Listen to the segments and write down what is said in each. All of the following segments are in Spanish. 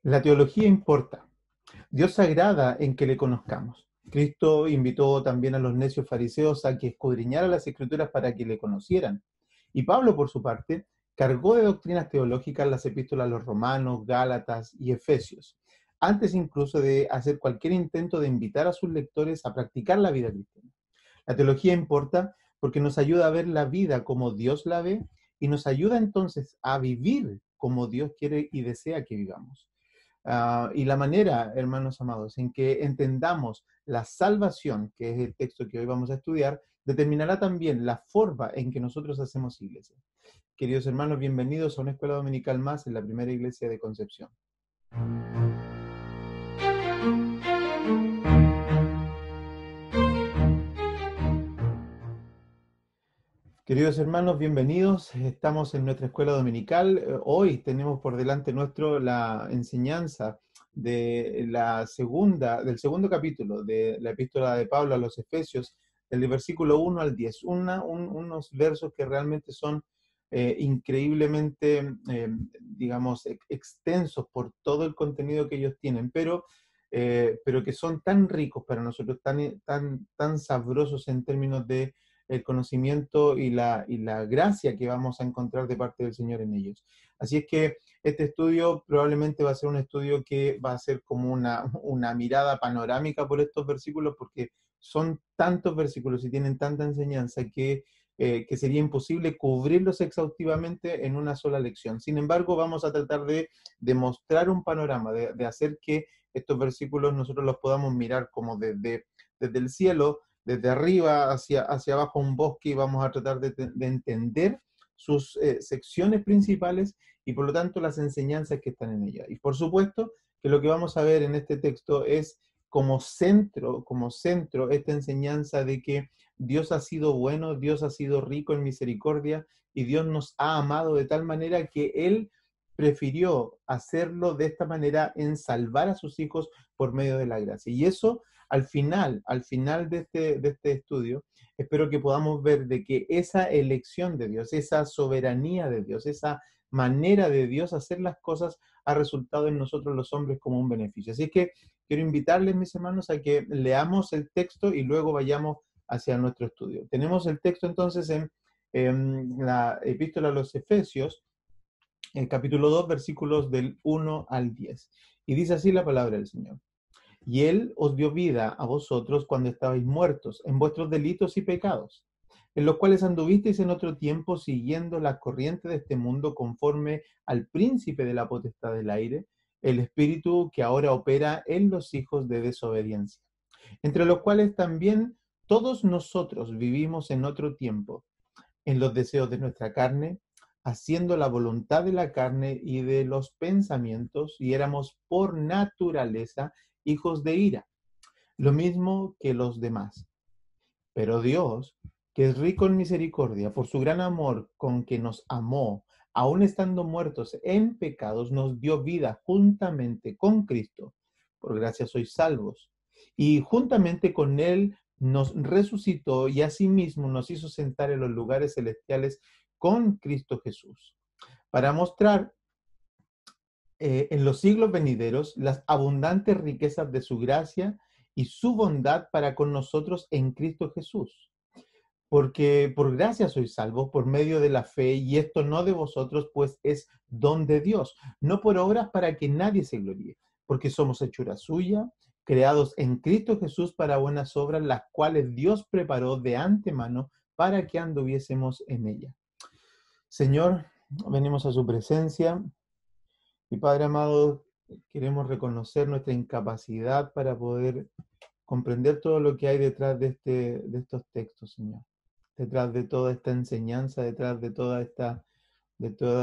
La teología importa. Dios se agrada en que le conozcamos. Cristo invitó también a los necios fariseos a que escudriñaran las escrituras para que le conocieran. Y Pablo, por su parte, cargó de doctrinas teológicas las epístolas a los Romanos, Gálatas y Efesios, antes incluso de hacer cualquier intento de invitar a sus lectores a practicar la vida cristiana. La teología importa porque nos ayuda a ver la vida como Dios la ve y nos ayuda entonces a vivir como Dios quiere y desea que vivamos. Y la manera, hermanos amados, en que entendamos la salvación, que es el texto que hoy vamos a estudiar, determinará también la forma en que nosotros hacemos iglesia. Queridos hermanos, bienvenidos a una escuela dominical más en la primera iglesia de Concepción. Queridos hermanos, bienvenidos. Estamos en nuestra escuela dominical. Hoy tenemos por delante nuestro la enseñanza del segundo capítulo de la epístola de Pablo a los Efesios, del versículo 1 al 10. Unos versos que realmente son increíblemente, digamos, extensos por todo el contenido que ellos tienen, pero que son tan ricos para nosotros, tan sabrosos en términos de el conocimiento y la gracia que vamos a encontrar de parte del Señor en ellos. Así es que este estudio probablemente va a ser un estudio que va a ser como una mirada panorámica por estos versículos, porque son tantos versículos y tienen tanta enseñanza que sería imposible cubrirlos exhaustivamente en una sola lección. Sin embargo, vamos a tratar de demostrar un panorama, de hacer que estos versículos nosotros los podamos mirar como desde el cielo, desde arriba hacia abajo un bosque, y vamos a tratar de entender sus secciones principales y por lo tanto las enseñanzas que están en ella. Y por supuesto que lo que vamos a ver en este texto es como centro esta enseñanza de que Dios ha sido bueno, Dios ha sido rico en misericordia y Dios nos ha amado de tal manera que Él prefirió hacerlo de esta manera en salvar a sus hijos por medio de la gracia. Y eso al final de este estudio, espero que podamos ver de que esa elección de Dios, esa soberanía de Dios, esa manera de Dios hacer las cosas ha resultado en nosotros los hombres como un beneficio. Así que quiero invitarles, mis hermanos, a que leamos el texto y luego vayamos hacia nuestro estudio. Tenemos el texto entonces en la epístola a los Efesios, el capítulo 2, versículos del 1 al 10. Y dice así la palabra del Señor. Y Él os dio vida a vosotros cuando estabais muertos en vuestros delitos y pecados, en los cuales anduvisteis en otro tiempo siguiendo la corriente de este mundo conforme al príncipe de la potestad del aire, el espíritu que ahora opera en los hijos de desobediencia, entre los cuales también todos nosotros vivimos en otro tiempo, en los deseos de nuestra carne, haciendo la voluntad de la carne y de los pensamientos, y éramos por naturaleza hijos de ira, lo mismo que los demás. Pero Dios, que es rico en misericordia, por su gran amor con que nos amó, aun estando muertos en pecados, nos dio vida juntamente con Cristo. Por gracia sois salvos. Y juntamente con Él nos resucitó y asimismo nos hizo sentar en los lugares celestiales con Cristo Jesús, para mostrar en los siglos venideros las abundantes riquezas de su gracia y su bondad para con nosotros en Cristo Jesús. Porque por gracia sois salvos por medio de la fe, y esto no de vosotros, pues es don de Dios, no por obras para que nadie se gloríe, porque somos hechura suya, creados en Cristo Jesús para buenas obras, las cuales Dios preparó de antemano para que anduviésemos en ella. Señor, venimos a su presencia y Padre amado, queremos reconocer nuestra incapacidad para poder comprender todo lo que hay detrás de estos textos, Señor. Detrás de toda esta enseñanza, detrás de todo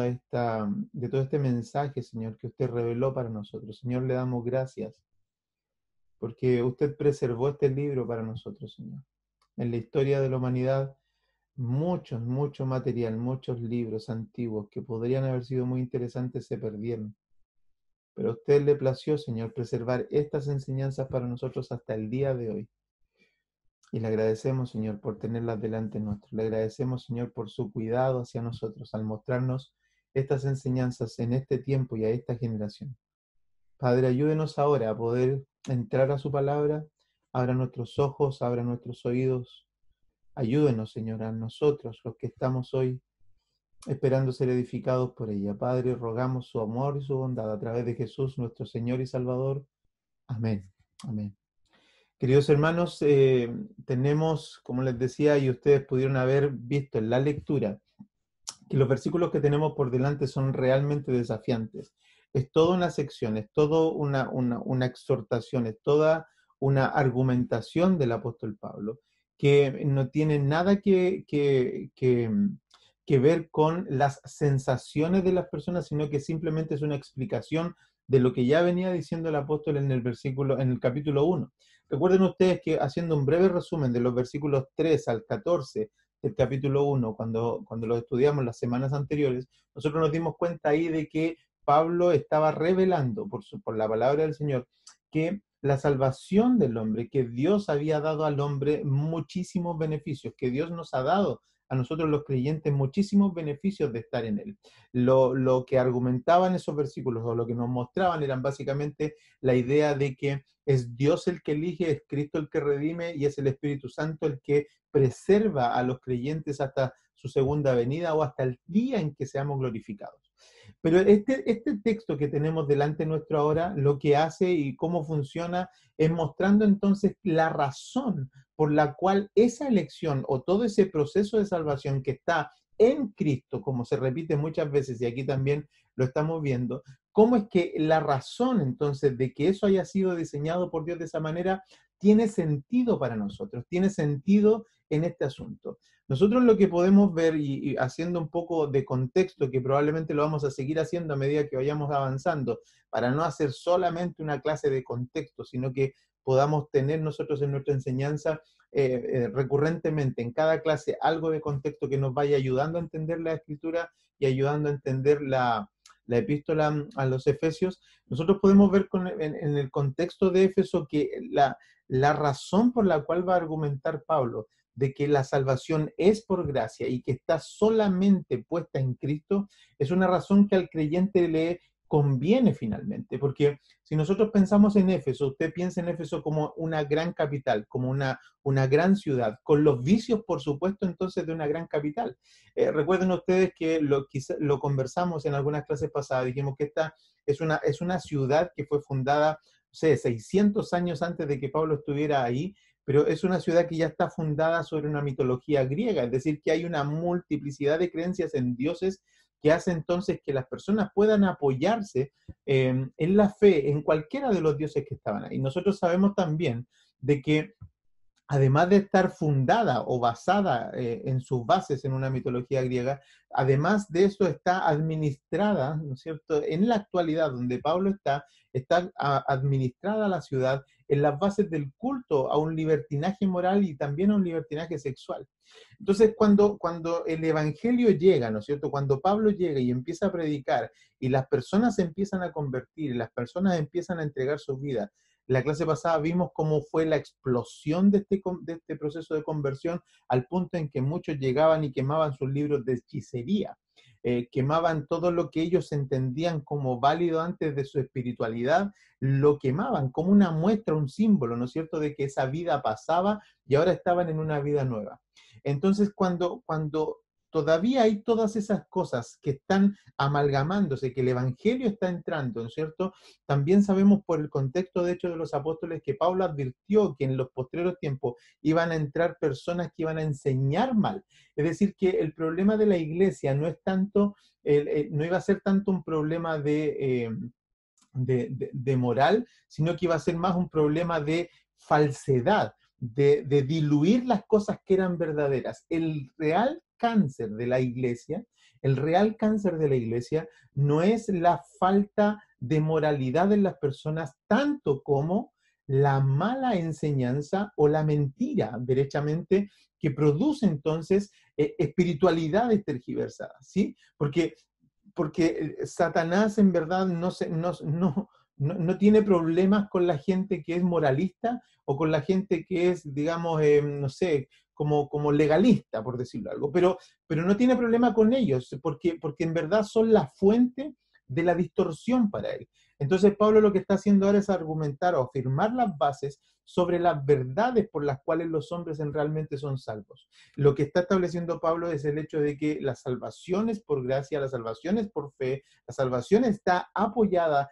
este mensaje, Señor, que usted reveló para nosotros. Señor, le damos gracias porque usted preservó este libro para nosotros, Señor. En la historia de la humanidad, mucho material, muchos libros antiguos que podrían haber sido muy interesantes se perdieron. Pero a usted le plació, Señor, preservar estas enseñanzas para nosotros hasta el día de hoy. Y le agradecemos, Señor, por tenerlas delante nuestro. Le agradecemos, Señor, por su cuidado hacia nosotros al mostrarnos estas enseñanzas en este tiempo y a esta generación. Padre, ayúdenos ahora a poder entrar a su palabra, abra nuestros ojos, abra nuestros oídos. Ayúdenos, Señor, a nosotros, los que estamos hoy esperando ser edificados por ella. Padre, rogamos su amor y su bondad a través de Jesús, nuestro Señor y Salvador. Amén. Amén. Queridos hermanos, tenemos, como les decía, y ustedes pudieron haber visto en la lectura, que los versículos que tenemos por delante son realmente desafiantes. Es toda una sección, es toda una exhortación, es toda una argumentación del apóstol Pablo, que no tiene nada que ver con las sensaciones de las personas, sino que simplemente es una explicación de lo que ya venía diciendo el apóstol en el capítulo 1. Recuerden ustedes que, haciendo un breve resumen de los versículos 3 al 14 del capítulo 1, cuando lo estudiamos las semanas anteriores, nosotros nos dimos cuenta ahí de que Pablo estaba revelando por la palabra del Señor que la salvación del hombre, que Dios había dado al hombre muchísimos beneficios, que Dios nos ha dado a nosotros los creyentes muchísimos beneficios de estar en Él. Lo que argumentaban esos versículos o lo que nos mostraban eran básicamente la idea de que es Dios el que elige, es Cristo el que redime y es el Espíritu Santo el que preserva a los creyentes hasta su segunda venida o hasta el día en que seamos glorificados. Pero este texto que tenemos delante nuestro ahora, lo que hace y cómo funciona es mostrando entonces la razón por la cual esa elección o todo ese proceso de salvación que está en Cristo, como se repite muchas veces y aquí también lo estamos viendo, cómo es que la razón entonces de que eso haya sido diseñado por Dios de esa manera tiene sentido para nosotros, tiene sentido en este asunto. Nosotros lo que podemos ver, y haciendo un poco de contexto, que probablemente lo vamos a seguir haciendo a medida que vayamos avanzando, para no hacer solamente una clase de contexto, sino que podamos tener nosotros en nuestra enseñanza recurrentemente en cada clase algo de contexto que nos vaya ayudando a entender la escritura y ayudando a entender la epístola a los Efesios. Nosotros podemos ver en el contexto de Éfeso que la razón por la cual va a argumentar Pablo de que la salvación es por gracia y que está solamente puesta en Cristo, es una razón que al creyente le conviene finalmente, porque si nosotros pensamos en Éfeso, usted piensa en Éfeso como una gran capital, como una gran ciudad, con los vicios, por supuesto, entonces de una gran capital. Recuerden ustedes que lo conversamos en algunas clases pasadas, dijimos que esta es una ciudad que fue fundada, no sé, 600 años antes de que Pablo estuviera ahí, pero es una ciudad que ya está fundada sobre una mitología griega, es decir, que hay una multiplicidad de creencias en dioses que hace entonces que las personas puedan apoyarse en la fe, en cualquiera de los dioses que estaban ahí. Nosotros sabemos también de que además de estar fundada o basada en sus bases en una mitología griega, además de eso está administrada, ¿no es cierto?, en la actualidad donde Pablo está administrada la ciudad en las bases del culto a un libertinaje moral y también a un libertinaje sexual. Entonces, cuando el Evangelio llega, ¿no es cierto?, cuando Pablo llega y empieza a predicar y las personas se empiezan a convertir y las personas empiezan a entregar sus vidas, la clase pasada vimos cómo fue la explosión de este proceso de conversión al punto en que muchos llegaban y quemaban sus libros de hechicería, quemaban todo lo que ellos entendían como válido antes de su espiritualidad, lo quemaban como una muestra, un símbolo, ¿no es cierto?, de que esa vida pasaba y ahora estaban en una vida nueva. Entonces, cuando todavía hay todas esas cosas que están amalgamándose, que el Evangelio está entrando, ¿no es cierto? También sabemos por el contexto, de hecho, de los apóstoles, que Pablo advirtió que en los postreros tiempos iban a entrar personas que iban a enseñar mal. Es decir, que el problema de la iglesia no es tanto, no iba a ser tanto un problema de moral, sino que iba a ser más un problema de falsedad, de diluir las cosas que eran verdaderas. El real cáncer de la iglesia no es la falta de moralidad en las personas, tanto como la mala enseñanza o la mentira, derechamente, que produce entonces espiritualidades tergiversadas, ¿sí? Porque Satanás en verdad no tiene problemas con la gente que es moralista o con la gente que es, digamos, no sé, como legalista, por decirlo algo, pero no tiene problema con ellos, porque en verdad son la fuente de la distorsión para él. Entonces Pablo lo que está haciendo ahora es argumentar o afirmar las bases sobre las verdades por las cuales los hombres realmente son salvos. Lo que está estableciendo Pablo es el hecho de que la salvación es por gracia, la salvación es por fe, la salvación está apoyada,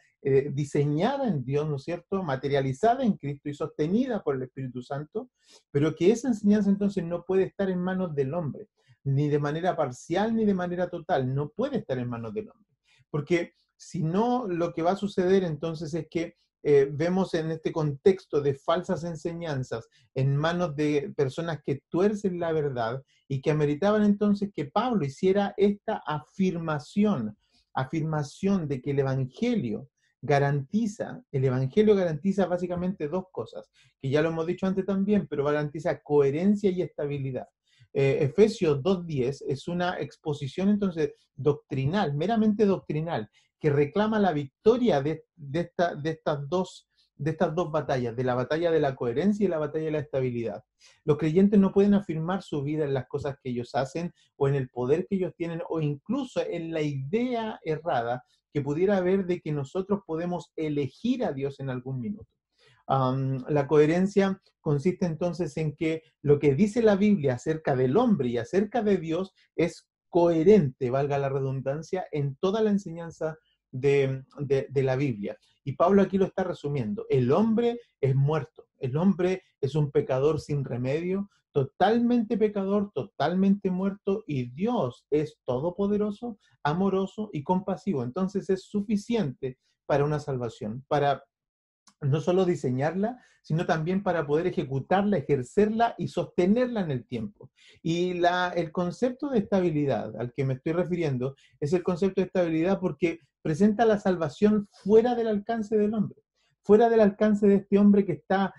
diseñada en Dios, ¿no es cierto?, materializada en Cristo y sostenida por el Espíritu Santo, pero que esa enseñanza entonces no puede estar en manos del hombre, ni de manera parcial ni de manera total, no puede estar en manos del hombre. Porque si no, lo que va a suceder entonces es que vemos en este contexto de falsas enseñanzas en manos de personas que tuercen la verdad y que ameritaban entonces que Pablo hiciera esta afirmación de que el Evangelio garantiza básicamente dos cosas, que ya lo hemos dicho antes también, pero garantiza coherencia y estabilidad. Efesios 2:10 es una exposición entonces doctrinal, meramente doctrinal, que reclama la victoria de estas dos batallas, de la batalla de la coherencia y la batalla de la estabilidad. Los creyentes no pueden afirmar su vida en las cosas que ellos hacen o en el poder que ellos tienen o incluso en la idea errada que pudiera haber de que nosotros podemos elegir a Dios en algún minuto. La coherencia consiste entonces en que lo que dice la Biblia acerca del hombre y acerca de Dios es coherente, valga la redundancia, en toda la enseñanza de la Biblia. Y Pablo aquí lo está resumiendo. El hombre es muerto, el hombre es un pecador sin remedio, totalmente pecador, totalmente muerto, y Dios es todopoderoso, amoroso y compasivo. Entonces es suficiente para una salvación, para no solo diseñarla, sino también para poder ejecutarla, ejercerla y sostenerla en el tiempo. Y el concepto de estabilidad al que me estoy refiriendo es el concepto de estabilidad porque presenta la salvación fuera del alcance del hombre, fuera del alcance de este hombre que está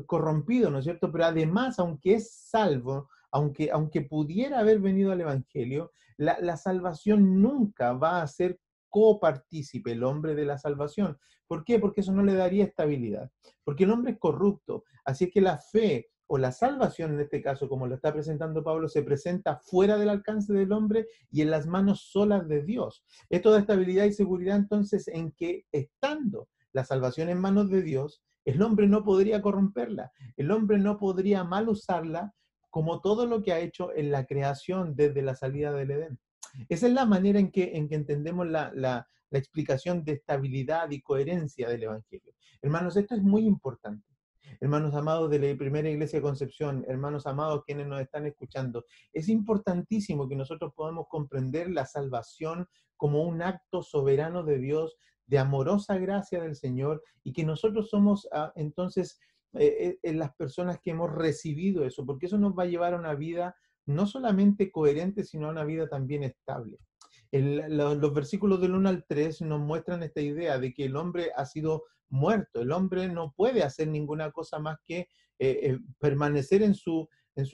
corrompido, ¿no es cierto? Pero además, aunque es salvo, aunque pudiera haber venido al Evangelio, la salvación nunca va a ser copartícipe el hombre de la salvación. ¿Por qué? Porque eso no le daría estabilidad. Porque el hombre es corrupto. Así es que la fe o la salvación, en este caso, como lo está presentando Pablo, se presenta fuera del alcance del hombre y en las manos solas de Dios. Esto da estabilidad y seguridad entonces en que estando la salvación en manos de Dios, el hombre no podría corromperla, el hombre no podría mal usarla como todo lo que ha hecho en la creación desde la salida del Edén. Esa es la manera en que entendemos la explicación de estabilidad y coherencia del Evangelio. Hermanos, esto es muy importante. Hermanos amados de la primera iglesia de Concepción, hermanos amados quienes nos están escuchando, es importantísimo que nosotros podamos comprender la salvación como un acto soberano de Dios, de amorosa gracia del Señor, y que nosotros somos entonces las personas que hemos recibido eso, porque eso nos va a llevar a una vida no solamente coherente, sino a una vida también estable. Los versículos del 1 al 3 nos muestran esta idea de que el hombre ha sido muerto, el hombre no puede hacer ninguna cosa más que permanecer en su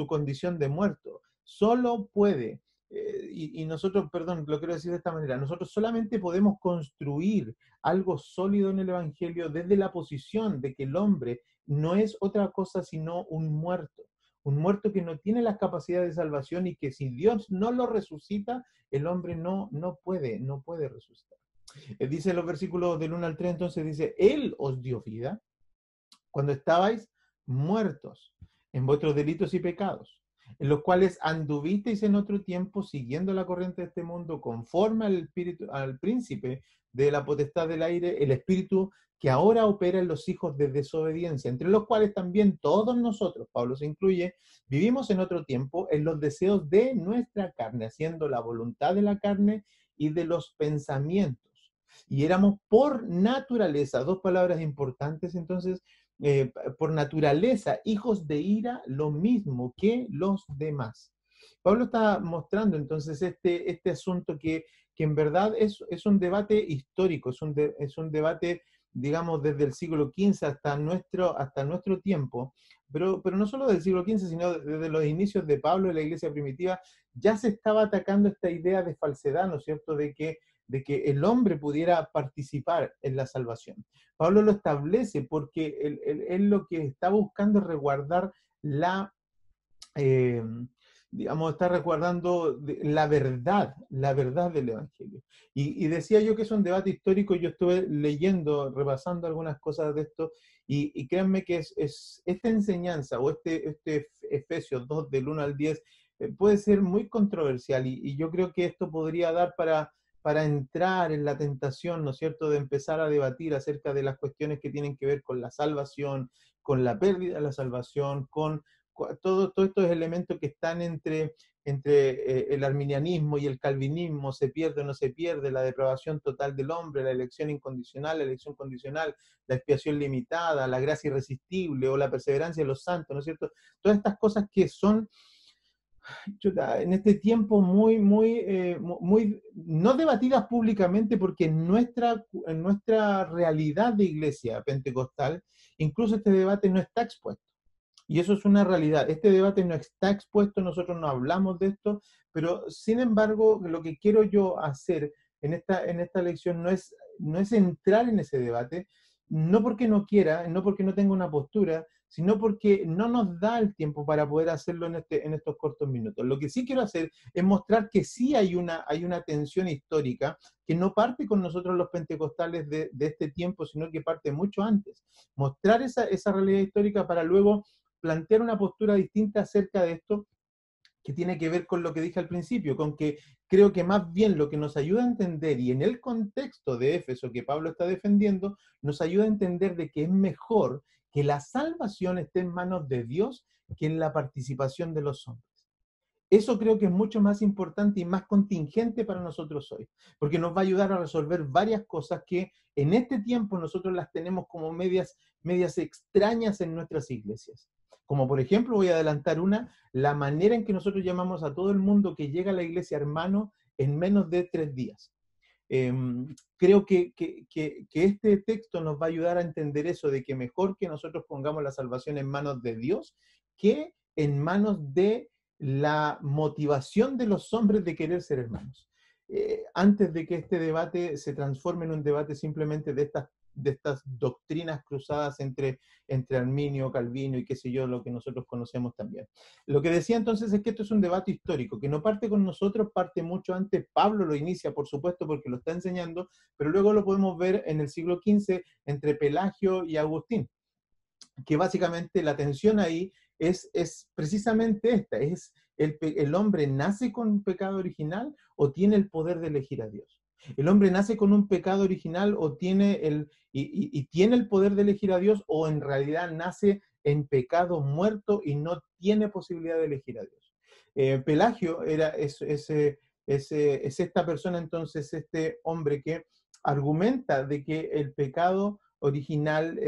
condición de muerto, solo puede, y nosotros, perdón, lo quiero decir de esta manera, nosotros solamente podemos construir algo sólido en el Evangelio desde la posición de que el hombre no es otra cosa sino un muerto que no tiene las capacidades de salvación y que si Dios no lo resucita, el hombre no puede resucitar. Dice en los versículos del 1 al 3, entonces dice, Él os dio vida cuando estabais muertos en vuestros delitos y pecados, en los cuales anduvisteis en otro tiempo siguiendo la corriente de este mundo, conforme al príncipe de la potestad del aire, el espíritu que ahora opera en los hijos de desobediencia, entre los cuales también todos nosotros, Pablo se incluye, vivimos en otro tiempo en los deseos de nuestra carne, haciendo la voluntad de la carne y de los pensamientos. Y éramos por naturaleza, dos palabras importantes entonces, por naturaleza, hijos de ira, lo mismo que los demás. Pablo está mostrando entonces este asunto que en verdad es un debate histórico, es un debate, digamos, desde el siglo XV hasta nuestro tiempo, pero no solo del siglo XV, sino desde los inicios de Pablo en la iglesia primitiva, ya se estaba atacando esta idea de falsedad, ¿no es cierto?, de que el hombre pudiera participar en la salvación. Pablo lo establece porque él lo que está buscando es resguardar la, eh, digamos, está recordando la verdad del Evangelio. Y decía yo que es un debate histórico, yo estuve leyendo, repasando algunas cosas de esto, y créanme que es esta enseñanza o este Efesios 2 del 1 al 10 puede ser muy controversial, y yo creo que esto podría dar para entrar en la tentación, ¿no es cierto?, de empezar a debatir acerca de las cuestiones que tienen que ver con la salvación, con la pérdida de la salvación, con todos estos elementos que están entre el arminianismo y el calvinismo, se pierde o no se pierde, la depravación total del hombre, la elección incondicional, la elección condicional, la expiación limitada, la gracia irresistible o la perseverancia de los santos, ¿no es cierto? Todas estas cosas que son en este tiempo muy, no debatidas públicamente, porque en nuestra realidad de iglesia pentecostal, incluso este debate no está expuesto. Y eso es una realidad. Este debate no está expuesto, nosotros no hablamos de esto, pero sin embargo, lo que quiero yo hacer en esta lección no es entrar en ese debate, no porque no quiera, no porque no tenga una postura, sino porque no nos da el tiempo para poder hacerlo en estos cortos minutos. Lo que sí quiero hacer es mostrar que sí hay una tensión histórica que no parte con nosotros los pentecostales de este tiempo, sino que parte mucho antes. Mostrar esa realidad histórica para luego plantear una postura distinta acerca de esto, que tiene que ver con lo que dije al principio, con que creo que más bien lo que nos ayuda a entender, y en el contexto de Éfeso que Pablo está defendiendo, nos ayuda a entender de que es mejor que la salvación esté en manos de Dios que en la participación de los hombres. Eso creo que es mucho más importante y más contingente para nosotros hoy, porque nos va a ayudar a resolver varias cosas que en este tiempo nosotros las tenemos como medias extrañas en nuestras iglesias. Como por ejemplo, voy a adelantar la manera en que nosotros llamamos a todo el mundo que llega a la iglesia hermano en menos de 3 días. Eh, Creo que este texto nos va a ayudar a entender eso, de que mejor que nosotros pongamos la salvación en manos de Dios que en manos de la motivación de los hombres de querer ser hermanos. Antes de que este debate se transforme en un debate simplemente de estas doctrinas cruzadas entre Arminio, Calvino y qué sé yo, lo que nosotros conocemos también. Lo que decía entonces es que esto es un debate histórico, que no parte con nosotros, parte mucho antes. Pablo lo inicia, por supuesto, porque lo está enseñando, pero luego lo podemos ver en el siglo XV entre Pelagio y Agustín, que básicamente la tensión ahí es precisamente esta, es el hombre nace con un pecado original o tiene el poder de elegir a Dios. El hombre nace con un pecado original o tiene el poder de elegir a Dios, o en realidad nace en pecado muerto y no tiene posibilidad de elegir a Dios. Pelagio es esta persona, entonces, este hombre que argumenta de que el pecado original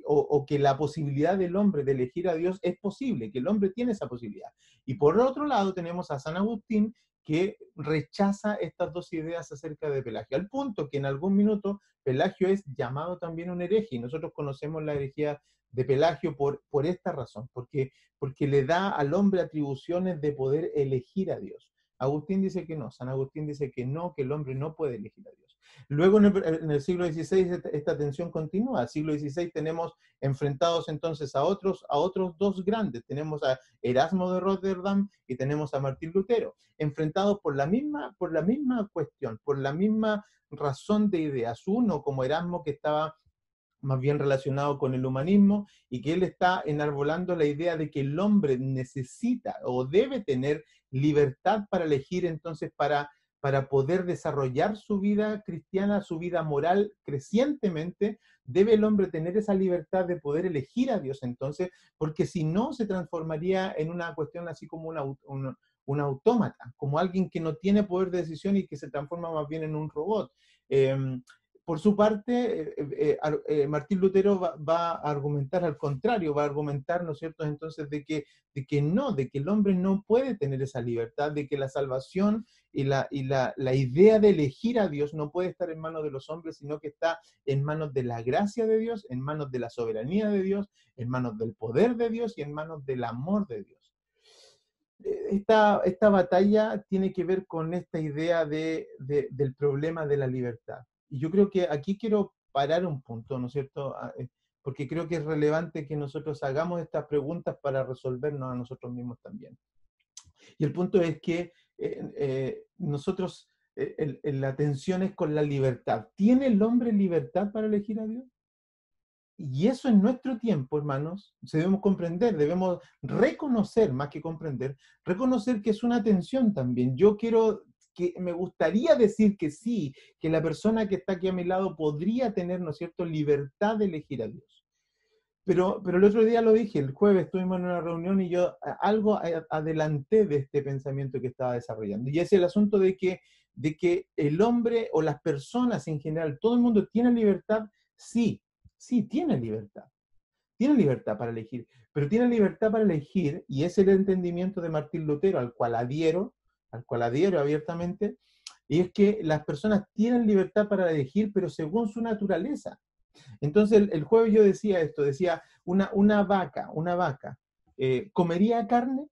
o que la posibilidad del hombre de elegir a Dios es posible, que el hombre tiene esa posibilidad. Y por otro lado tenemos a San Agustín, que rechaza estas dos ideas acerca de Pelagio, al punto que en algún minuto Pelagio es llamado también un hereje, y nosotros conocemos la herejía de Pelagio por esta razón, porque le da al hombre atribuciones de poder elegir a Dios. Agustín dice que no, San Agustín dice que no, que el hombre no puede elegir a Dios. Luego en el siglo XVI esta tensión continúa. En el siglo XVI tenemos enfrentados entonces a otros dos grandes. Tenemos a Erasmo de Rotterdam y tenemos a Martín Lutero, enfrentados por la misma cuestión, por la misma razón de ideas. Uno como Erasmo, que estaba más bien relacionado con el humanismo, y que él está enarbolando la idea de que el hombre necesita o debe tener libertad para elegir, entonces para poder desarrollar su vida cristiana, su vida moral crecientemente, debe el hombre tener esa libertad de poder elegir a Dios entonces, porque si no se transformaría en una cuestión así como un autómata, como alguien que no tiene poder de decisión y que se transforma más bien en un robot. Eh, por su parte, Martín Lutero va a argumentar al contrario, va a argumentar, ¿no es cierto?, entonces de que no, de que el hombre no puede tener esa libertad, de que la salvación y la idea de elegir a Dios no puede estar en manos de los hombres, sino que está en manos de la gracia de Dios, en manos de la soberanía de Dios, en manos del poder de Dios y en manos del amor de Dios. esta batalla tiene que ver con esta idea del problema de la libertad. Y yo creo que aquí quiero parar un punto, ¿no es cierto? Porque creo que es relevante que nosotros hagamos estas preguntas para resolvernos a nosotros mismos también. Y el punto es que nosotros, la tensión es con la libertad. ¿Tiene el hombre libertad para elegir a Dios? Y eso en nuestro tiempo, hermanos, se debemos comprender, debemos reconocer, más que comprender, reconocer que es una tensión también. Yo quiero, que me gustaría decir que sí, que la persona que está aquí a mi lado podría tener, ¿no es cierto?, libertad de elegir a Dios. Pero el otro día lo dije, el jueves estuvimos en una reunión y yo algo adelanté de este pensamiento que estaba desarrollando. Y es el asunto de que el hombre o las personas en general, todo el mundo tiene libertad, sí, sí, tiene libertad para elegir, pero tiene libertad para elegir, y es el entendimiento de Martín Lutero, al cual adhiero abiertamente, y es que las personas tienen libertad para elegir, pero según su naturaleza. Entonces el jueves yo decía esto, decía, una vaca, ¿comería carne?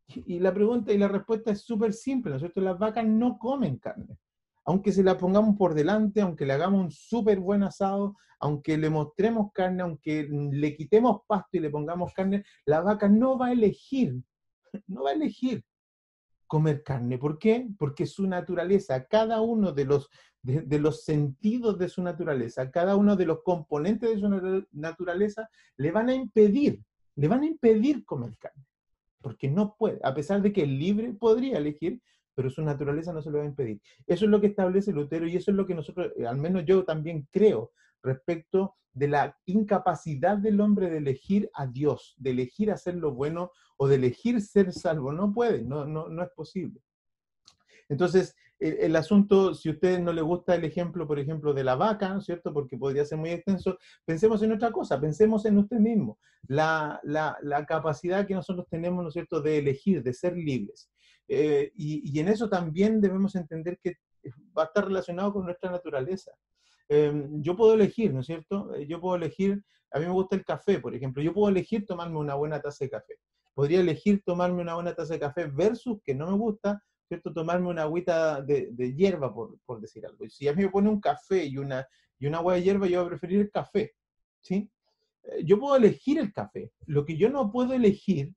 Y la pregunta y la respuesta es súper simple, ¿no es cierto? Las vacas no comen carne. Aunque se la pongamos por delante, aunque le hagamos un súper buen asado, aunque le mostremos carne, aunque le quitemos pasto y le pongamos carne, la vaca no va a elegir, no va a elegir comer carne. ¿Por qué? Porque su naturaleza, cada uno de los sentidos de su naturaleza, cada uno de los componentes de su naturaleza, le van a impedir comer carne. Porque no puede, a pesar de que el libre podría elegir, pero su naturaleza no se lo va a impedir. Eso es lo que establece Lutero y eso es lo que nosotros, al menos yo también creo, respecto de la incapacidad del hombre de elegir a Dios, de elegir hacer lo bueno o de elegir ser salvo. No puede, no es posible. Entonces, el asunto, si a ustedes no les gusta el ejemplo, por ejemplo, de la vaca, ¿no es cierto? Porque podría ser muy extenso, pensemos en otra cosa, pensemos en usted mismo, la capacidad que nosotros tenemos, ¿no es cierto?, de elegir, de ser libres. Y en eso también debemos entender que va a estar relacionado con nuestra naturaleza. Yo puedo elegir, ¿no es cierto? Yo puedo elegir, a mí me gusta el café, por ejemplo, yo puedo elegir tomarme una buena taza de café. Podría elegir tomarme una buena taza de café versus que no me gusta, ¿cierto? Tomarme una agüita de hierba, por decir algo. Y si a mí me pone un café y una agua de hierba, yo voy a preferir el café, ¿sí? Yo puedo elegir el café. Lo que yo no puedo elegir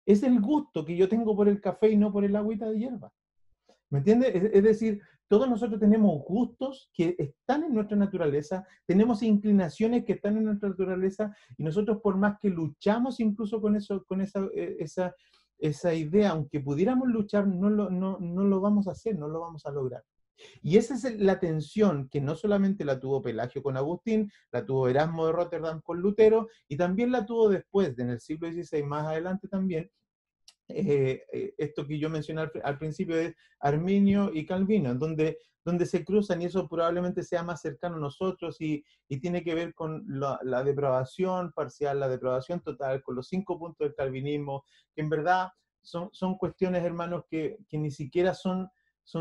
es el gusto que yo tengo por el café y no por el agüita de hierba. ¿Me entiendes? Es decir, todos nosotros tenemos gustos que están en nuestra naturaleza, tenemos inclinaciones que están en nuestra naturaleza y nosotros por más que luchamos incluso con eso, con esa idea, aunque pudiéramos luchar, no lo vamos a hacer, no lo vamos a lograr. Y esa es la tensión que no solamente la tuvo Pelagio con Agustín, la tuvo Erasmo de Rotterdam con Lutero y también la tuvo después, en el siglo XVI más adelante también, esto que yo mencioné al principio es Arminio y Calvino, en donde se cruzan y eso probablemente sea más cercano a nosotros y tiene que ver con la depravación parcial, la depravación total, con los 5 puntos del calvinismo, que en verdad son cuestiones, hermanos, que ni siquiera son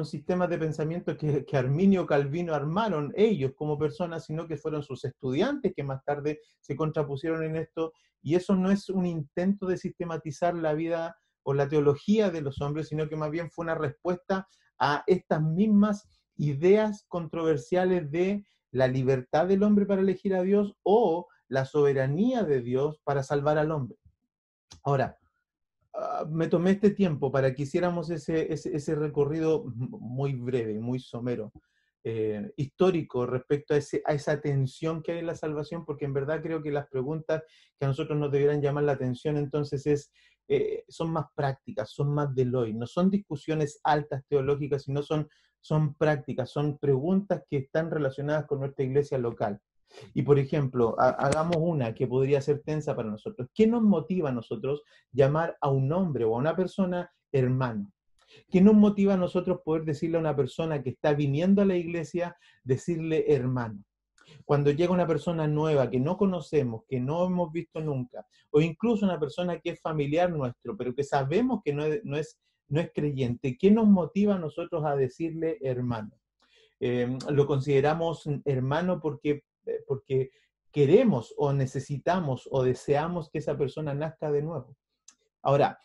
sistemas de pensamiento que Arminio y Calvino armaron ellos como personas, sino que fueron sus estudiantes que más tarde se contrapusieron en esto, y eso no es un intento de sistematizar la vida o la teología de los hombres, sino que más bien fue una respuesta a estas mismas ideas controversiales de la libertad del hombre para elegir a Dios o la soberanía de Dios para salvar al hombre. Ahora, me tomé este tiempo para que hiciéramos ese recorrido muy breve, muy somero, histórico respecto a esa tensión que hay en la salvación, porque en verdad creo que las preguntas que a nosotros nos debieran llamar la atención entonces son más prácticas, son más del hoy, no son discusiones altas teológicas, sino son prácticas, son preguntas que están relacionadas con nuestra iglesia local. Y por ejemplo, hagamos una que podría ser tensa para nosotros. ¿Qué nos motiva a nosotros llamar a un hombre o a una persona hermano? ¿Qué nos motiva a nosotros poder decirle a una persona que está viniendo a la iglesia, decirle hermano? Cuando llega una persona nueva que no conocemos, que no hemos visto nunca, o incluso una persona que es familiar nuestro, pero que sabemos que no es creyente, ¿qué nos motiva a nosotros a decirle hermano? Lo consideramos hermano porque queremos o necesitamos o deseamos que esa persona nazca de nuevo. Ahora,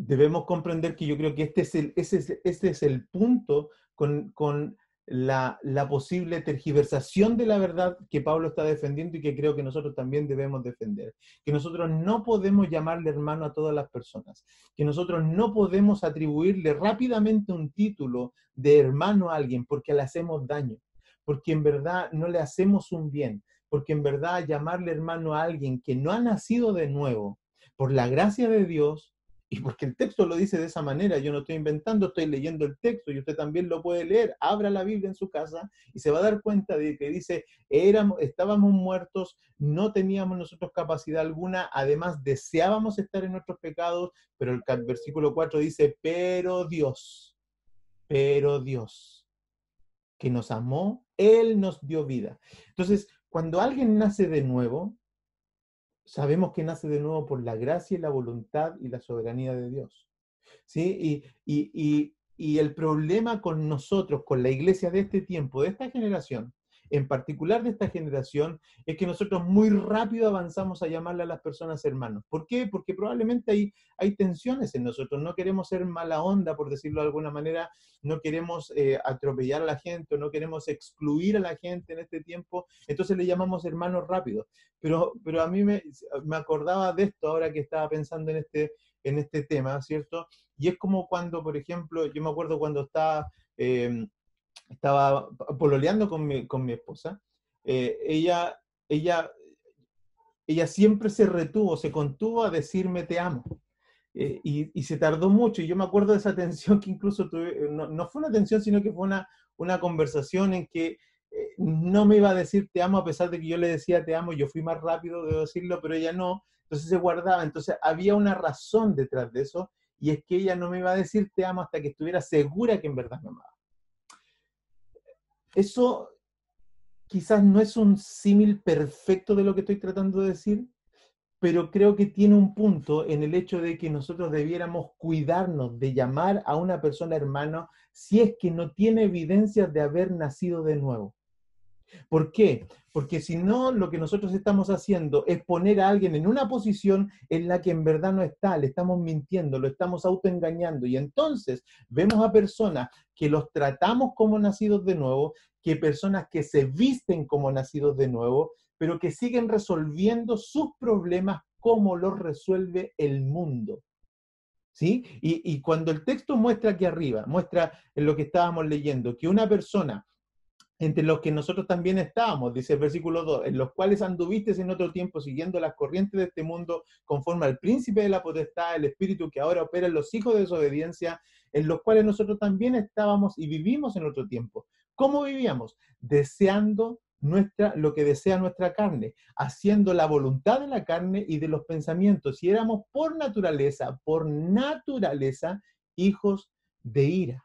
debemos comprender que yo creo que este es el punto con la posible tergiversación de la verdad que Pablo está defendiendo y que creo que nosotros también debemos defender. Que nosotros no podemos llamarle hermano a todas las personas, que nosotros no podemos atribuirle rápidamente un título de hermano a alguien porque le hacemos daño, porque en verdad no le hacemos un bien, porque en verdad llamarle hermano a alguien que no ha nacido de nuevo, por la gracia de Dios, y porque el texto lo dice de esa manera, yo no estoy inventando, estoy leyendo el texto y usted también lo puede leer. Abra la Biblia en su casa y se va a dar cuenta de que dice, estábamos muertos, no teníamos nosotros capacidad alguna, además deseábamos estar en nuestros pecados, pero el versículo 4 dice, pero Dios, que nos amó, Él nos dio vida. Entonces, cuando alguien nace de nuevo, sabemos que nace de nuevo por la gracia y la voluntad y la soberanía de Dios. ¿Sí? Y el problema con nosotros, con la iglesia de este tiempo, de esta generación, en particular de esta generación, es que nosotros muy rápido avanzamos a llamarle a las personas hermanos. ¿Por qué? Porque probablemente hay tensiones en nosotros. No queremos ser mala onda, por decirlo de alguna manera, no queremos atropellar a la gente, o no queremos excluir a la gente en este tiempo, entonces le llamamos hermanos rápido. Pero a mí me acordaba de esto ahora que estaba pensando en este tema, ¿cierto? Y es como cuando, por ejemplo, yo me acuerdo cuando estaba pololeando con mi esposa, eh, ella, ella, ella siempre se retuvo, se contuvo a decirme te amo. Y se tardó mucho, y yo me acuerdo de esa tensión que incluso tuve, no fue una tensión, sino que fue una conversación en que no me iba a decir te amo a pesar de que yo le decía te amo, yo fui más rápido de decirlo, pero ella no, entonces se guardaba, entonces había una razón detrás de eso, y es que ella no me iba a decir te amo hasta que estuviera segura que en verdad me amaba. Eso quizás no es un símil perfecto de lo que estoy tratando de decir, pero creo que tiene un punto en el hecho de que nosotros debiéramos cuidarnos de llamar a una persona hermano si es que no tiene evidencias de haber nacido de nuevo. ¿Por qué? Porque si no, lo que nosotros estamos haciendo es poner a alguien en una posición en la que en verdad no está, le estamos mintiendo, lo estamos autoengañando, y entonces vemos a personas que los tratamos como nacidos de nuevo, que personas que se visten como nacidos de nuevo, pero que siguen resolviendo sus problemas como los resuelve el mundo. ¿Sí? Y cuando el texto muestra aquí arriba, muestra en lo que estábamos leyendo, que una persona entre los que nosotros también estábamos, dice el versículo 2, en los cuales anduviste en otro tiempo siguiendo las corrientes de este mundo, conforme al príncipe de la potestad, el espíritu que ahora opera en los hijos de desobediencia, en los cuales nosotros también estábamos y vivimos en otro tiempo. ¿Cómo vivíamos? Deseando lo que desea nuestra carne, haciendo la voluntad de la carne y de los pensamientos, y éramos por naturaleza, hijos de ira.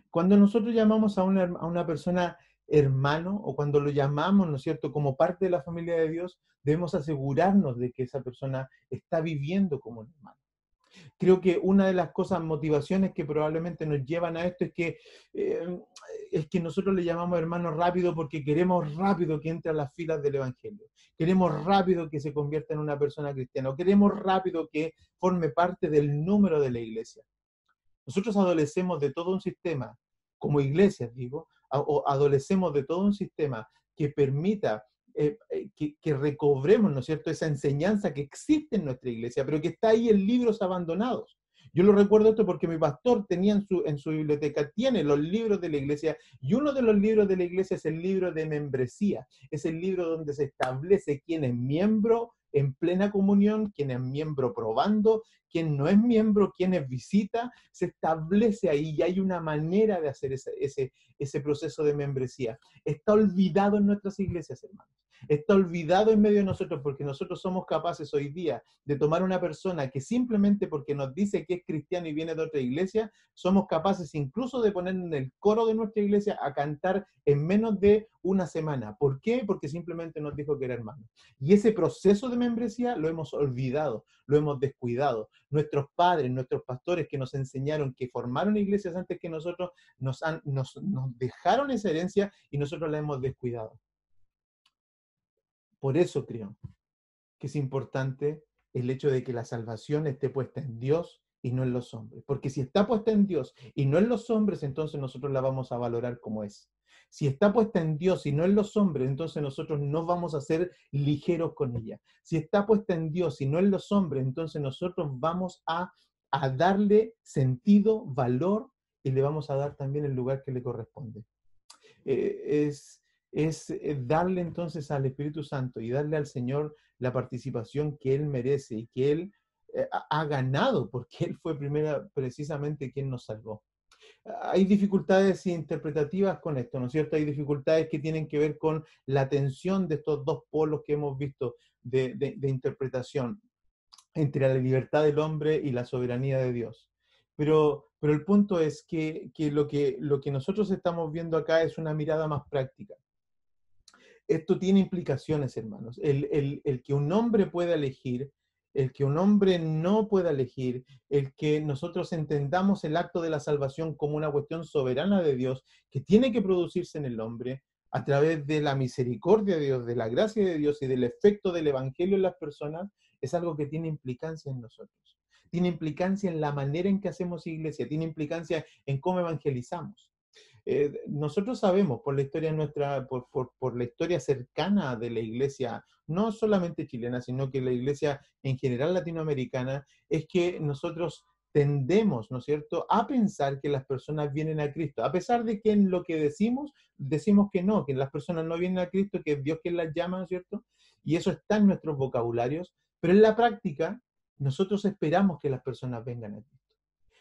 Cuando nosotros llamamos a una persona hermano, o cuando lo llamamos, ¿no es cierto?, como parte de la familia de Dios, debemos asegurarnos de que esa persona está viviendo como un hermano. Creo que una de las cosas, motivaciones que probablemente nos llevan a esto eh, es que nosotros le llamamos hermano rápido porque queremos rápido que entre a las filas del Evangelio. Queremos rápido que se convierta en una persona cristiana. O queremos rápido que forme parte del número de la iglesia. Nosotros adolecemos de todo un sistema, como iglesias digo, o adolecemos de todo un sistema que permita que recobremos, ¿no es cierto?, esa enseñanza que existe en nuestra iglesia, pero que está ahí en libros abandonados. Yo lo recuerdo esto porque mi pastor tenía en su biblioteca, tiene los libros de la iglesia, y uno de los libros de la iglesia es el libro de membresía. Es el libro donde se establece quién es miembro en plena comunión, quién es miembro probando, quién no es miembro, quién es visita, se establece ahí, y hay una manera de hacer ese proceso de membresía. Está olvidado en nuestras iglesias, hermanos. Está olvidado en medio de nosotros, porque nosotros somos capaces hoy día de tomar una persona que simplemente porque nos dice que es cristiano y viene de otra iglesia, somos capaces incluso de poner en el coro de nuestra iglesia a cantar en menos de una semana. ¿Por qué? Porque simplemente nos dijo que era hermano. Y ese proceso de membresía lo hemos olvidado, lo hemos descuidado. Nuestros padres, nuestros pastores que nos enseñaron, que formaron iglesias antes que nosotros, nos dejaron esa herencia y nosotros la hemos descuidado. Por eso creo que es importante el hecho de que la salvación esté puesta en Dios y no en los hombres. Porque si está puesta en Dios y no en los hombres, entonces nosotros la vamos a valorar como es. Si está puesta en Dios y no en los hombres, entonces nosotros no vamos a ser ligeros con ella. Si está puesta en Dios y no en los hombres, entonces nosotros vamos a darle sentido, valor, y le vamos a dar también el lugar que le corresponde. Es darle entonces al Espíritu Santo y darle al Señor la participación que Él merece y que Él ha ganado, porque Él fue precisamente quien nos salvó. Hay dificultades interpretativas con esto, ¿no es cierto? Hay dificultades que tienen que ver con la tensión de estos dos polos que hemos visto de interpretación entre la libertad del hombre y la soberanía de Dios. Pero el punto es que lo que nosotros estamos viendo acá es una mirada más práctica. Esto tiene implicaciones, hermanos. El que un hombre pueda elegir, el que un hombre no pueda elegir, el que nosotros entendamos el acto de la salvación como una cuestión soberana de Dios que tiene que producirse en el hombre a través de la misericordia de Dios, de la gracia de Dios y del efecto del evangelio en las personas, es algo que tiene implicancia en nosotros. Tiene implicancia en la manera en que hacemos iglesia, tiene implicancia en cómo evangelizamos. Nosotros sabemos por la historia nuestra, por la historia cercana de la iglesia, no solamente chilena, sino que la iglesia en general latinoamericana, es que nosotros tendemos, ¿no es cierto?, a pensar que las personas vienen a Cristo, a pesar de que en lo que decimos que no, que las personas no vienen a Cristo, que es Dios quien las llama, ¿no es cierto? Y eso está en nuestros vocabularios, pero en la práctica nosotros esperamos que las personas vengan a Cristo.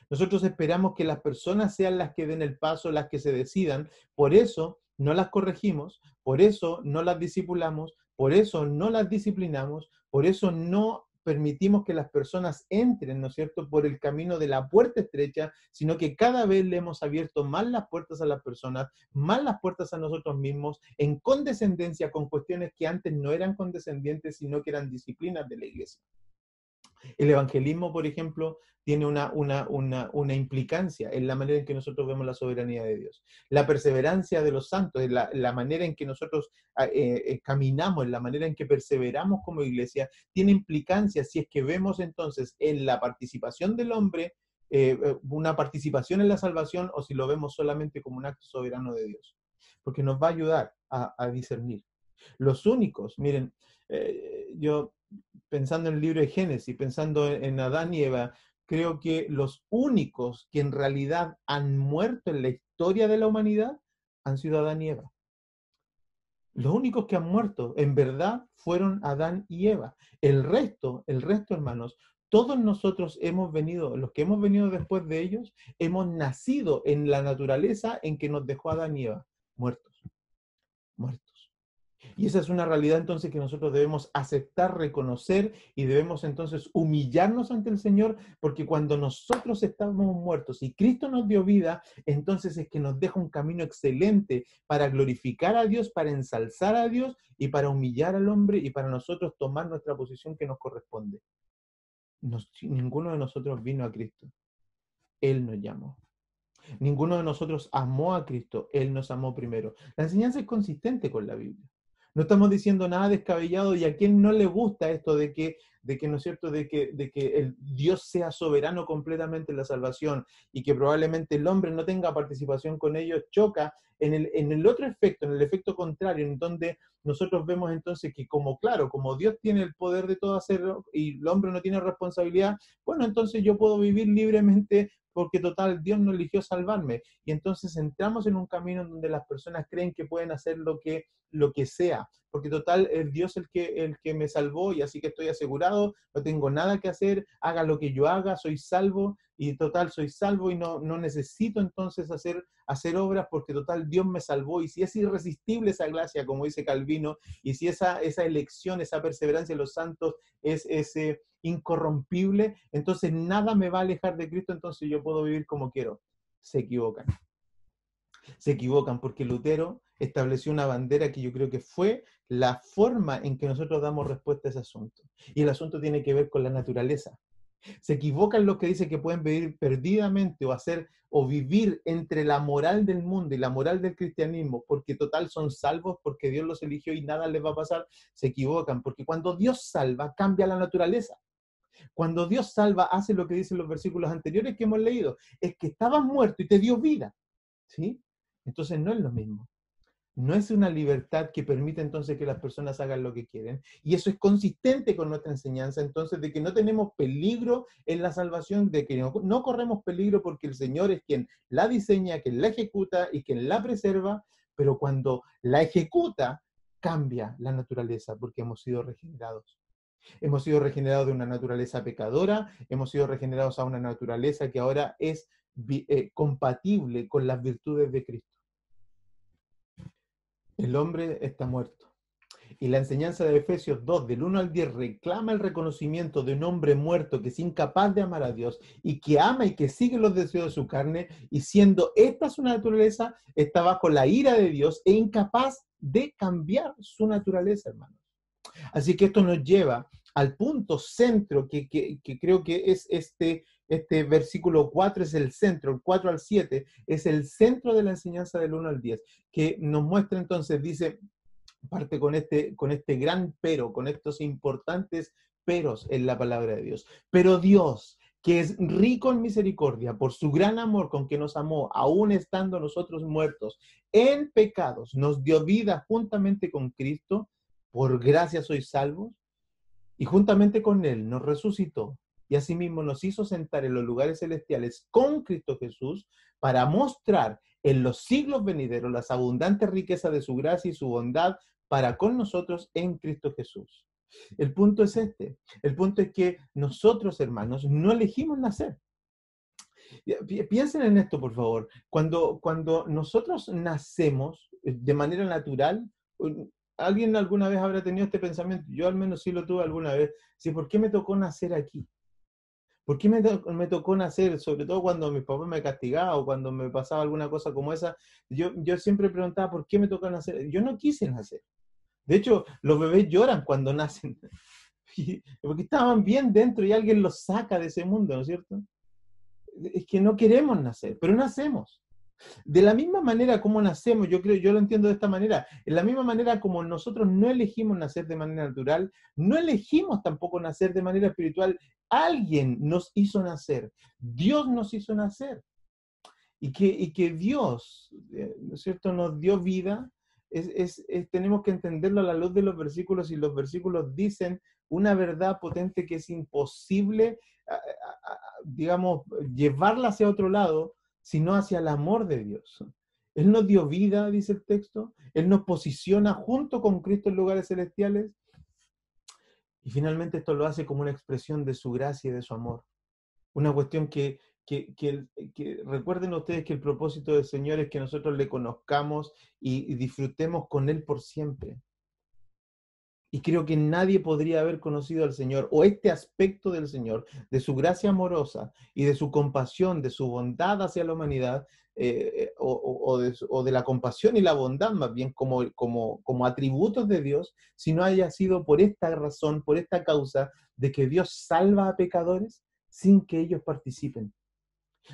Nosotros esperamos que las personas sean las que den el paso, las que se decidan. Por eso no las corregimos, por eso no las discipulamos, por eso no las disciplinamos, por eso no permitimos que las personas entren, ¿no es cierto?, por el camino de la puerta estrecha, sino que cada vez le hemos abierto más las puertas a las personas, más las puertas a nosotros mismos, en condescendencia con cuestiones que antes no eran condescendientes, sino que eran disciplinas de la iglesia. El evangelismo, por ejemplo, tiene una implicancia en la manera en que nosotros vemos la soberanía de Dios. La perseverancia de los santos, la manera en que nosotros caminamos, en la manera en que perseveramos como iglesia, tiene implicancia si es que vemos entonces en la participación del hombre una participación en la salvación o si lo vemos solamente como un acto soberano de Dios. Porque nos va a ayudar a discernir. Los únicos, miren, yo pensando en el libro de Génesis, pensando en Adán y Eva, creo que los únicos que en realidad han muerto en la historia de la humanidad han sido Adán y Eva. Los únicos que han muerto en verdad fueron Adán y Eva. El resto, hermanos, todos nosotros hemos venido, los que hemos venido después de ellos, hemos nacido en la naturaleza en que nos dejó Adán y Eva, muertos, muertos. Y esa es una realidad entonces que nosotros debemos aceptar, reconocer y debemos entonces humillarnos ante el Señor, porque cuando nosotros estamos muertos y Cristo nos dio vida, entonces es que nos deja un camino excelente para glorificar a Dios, para ensalzar a Dios y para humillar al hombre y para nosotros tomar nuestra posición que nos corresponde. Ninguno de nosotros vino a Cristo. Él nos llamó. Ninguno de nosotros amó a Cristo. Él nos amó primero. La enseñanza es consistente con la Biblia. No estamos diciendo nada descabellado y a quien no le gusta esto de que ¿no es cierto?, de que el Dios sea soberano completamente en la salvación y que probablemente el hombre no tenga participación con ellos, choca en el otro efecto, en el efecto contrario, en donde nosotros vemos entonces que como Dios tiene el poder de todo hacerlo y el hombre no tiene responsabilidad, bueno, entonces yo puedo vivir libremente porque total, Dios no eligió salvarme. Y entonces entramos en un camino en donde las personas creen que pueden hacer lo que sea, porque total, es Dios el que me salvó y así que estoy asegurado, no tengo nada que hacer, haga lo que yo haga, soy salvo y total, soy salvo y no necesito entonces hacer obras porque total, Dios me salvó. Y si es irresistible esa gracia, como dice Calvino, y si esa elección, esa perseverancia de los santos es incorrompible, entonces nada me va a alejar de Cristo, entonces yo puedo vivir como quiero. Se equivocan. Se equivocan porque Lutero estableció una bandera que yo creo que fue la forma en que nosotros damos respuesta a ese asunto. Y el asunto tiene que ver con la naturaleza. Se equivocan los que dicen que pueden vivir perdidamente o vivir entre la moral del mundo y la moral del cristianismo, porque total son salvos, porque Dios los eligió y nada les va a pasar. Se equivocan, porque cuando Dios salva, cambia la naturaleza. Cuando Dios salva, hace lo que dicen los versículos anteriores que hemos leído, es que estabas muerto y te dio vida, ¿sí? Entonces no es lo mismo. No es una libertad que permite entonces que las personas hagan lo que quieren. Y eso es consistente con nuestra enseñanza, entonces, de que no tenemos peligro en la salvación, de que no corremos peligro porque el Señor es quien la diseña, quien la ejecuta y quien la preserva, pero cuando la ejecuta, cambia la naturaleza porque hemos sido regenerados. Hemos sido regenerados de una naturaleza pecadora, hemos sido regenerados a una naturaleza que ahora es compatible con las virtudes de Cristo. El hombre está muerto. Y la enseñanza de Efesios 2, del 1 al 10, reclama el reconocimiento de un hombre muerto que es incapaz de amar a Dios y que ama y que sigue los deseos de su carne, y siendo esta su naturaleza, está bajo la ira de Dios e incapaz de cambiar su naturaleza, hermanos. Así que esto nos lleva al punto centro, que creo que es este versículo 4 es el centro, el 4 al 7 es el centro de la enseñanza del 1 al 10, que nos muestra entonces, dice, parte con este gran pero, con estos importantes peros en la palabra de Dios. Pero Dios, que es rico en misericordia, por su gran amor con que nos amó, aún estando nosotros muertos en pecados, nos dio vida juntamente con Cristo, por gracia sois salvos, y juntamente con Él nos resucitó, y asimismo nos hizo sentar en los lugares celestiales con Cristo Jesús, para mostrar en los siglos venideros las abundantes riquezas de su gracia y su bondad para con nosotros en Cristo Jesús. El punto es este. El punto es que nosotros, hermanos, no elegimos nacer. Piensen en esto, por favor. Cuando nosotros nacemos de manera natural, alguien alguna vez habrá tenido este pensamiento, yo al menos sí lo tuve alguna vez, sí, ¿por qué me tocó nacer aquí? ¿Por qué me tocó nacer? Sobre todo cuando mi papá me castigaba o cuando me pasaba alguna cosa como esa, yo siempre preguntaba, ¿por qué me tocó nacer? Yo no quise nacer. De hecho, los bebés lloran cuando nacen, porque estaban bien dentro y alguien los saca de ese mundo, ¿no es cierto? Es que no queremos nacer, pero nacemos. De la misma manera como nacemos, yo lo entiendo de esta manera, en la misma manera como nosotros no elegimos nacer de manera natural, no elegimos tampoco nacer de manera espiritual, alguien nos hizo nacer, Dios nos hizo nacer. Y que Dios, ¿no es cierto?, nos dio vida, tenemos que entenderlo a la luz de los versículos, y los versículos dicen una verdad potente que es imposible, digamos, llevarla hacia otro lado, sino hacia el amor de Dios. Él nos dio vida, dice el texto, Él nos posiciona junto con Cristo en lugares celestiales, y finalmente esto lo hace como una expresión de su gracia y de su amor. Una cuestión que recuerden ustedes que el propósito del Señor es que nosotros le conozcamos y disfrutemos con Él por siempre. Y creo que nadie podría haber conocido al Señor, o este aspecto del Señor, de su gracia amorosa y de su compasión, de su bondad hacia la humanidad, o de la compasión y la bondad, más bien como atributos de Dios, si no haya sido por esta razón, por esta causa, de que Dios salva a pecadores sin que ellos participen.